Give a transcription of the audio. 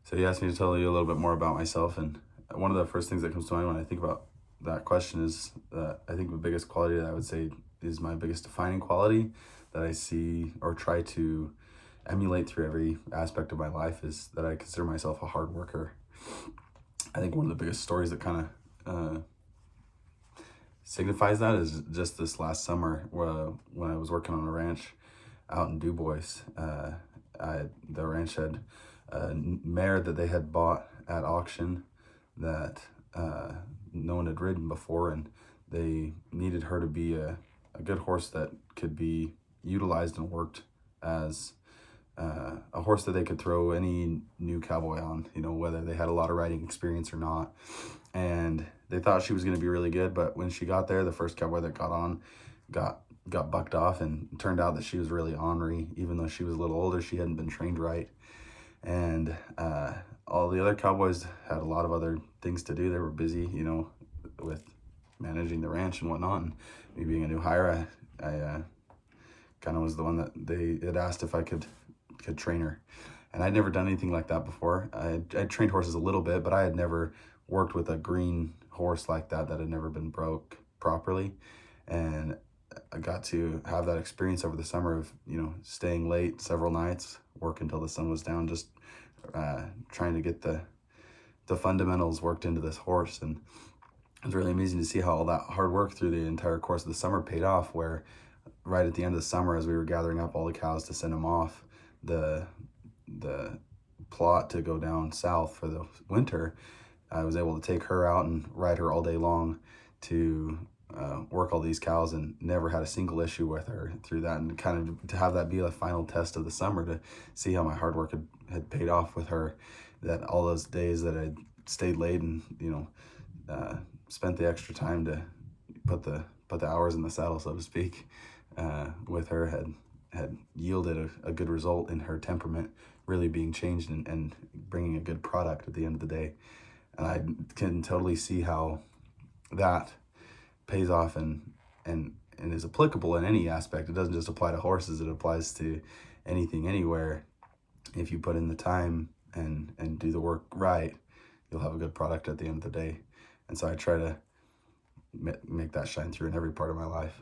So you asked me to tell you a little bit more about myself, and one of the first things that comes to mind when I think about that question is that I think the biggest quality that I would say is my biggest defining quality that I see or try to emulate through every aspect of my life is that I consider myself a hard worker. I think one of the biggest stories that kind of signifies that is just this last summer when I was working on a ranch out in DuBois. The ranch had a mare that they had bought at auction that no one had ridden before, and they needed her to be a good horse that could be utilized and worked as a horse that they could throw any new cowboy on, whether they had a lot of riding experience or not. And they thought she was going to be really good, but when she got there, the first cowboy that got on got bucked off, and it turned out that she was really ornery. Even though she was a little older, she hadn't been trained right. And all the other cowboys had a lot of other things to do. They were busy, with managing the ranch and whatnot. And me being a new hire, I kind of was the one that they had asked if I could train her. And I'd never done anything like that before. I'd trained horses a little bit, but I had never worked with a green horse like that had never been broke properly. And I got to have that experience over the summer of, staying late several nights, work until the sun was down, just trying to get the fundamentals worked into this horse. And it was really amazing to see how all that hard work through the entire course of the summer paid off, where right at the end of the summer, as we were gathering up all the cows to send them off, the plot to go down south for the winter, I was able to take her out and ride her all day long to work all these cows, and never had a single issue with her through that. And kind of to have that be the final test of the summer, to see how my hard work had paid off with her, that all those days that I stayed late and spent the extra time to put the hours in the saddle, so to speak, with her had yielded a good result in her temperament really being changed and bringing a good product at the end of the day. And I can totally see how that pays off and is applicable in any aspect. It doesn't just apply to horses, it applies to anything, anywhere. If you put in the time and do the work right, you'll have a good product at the end of the day. And so I try to make that shine through in every part of my life.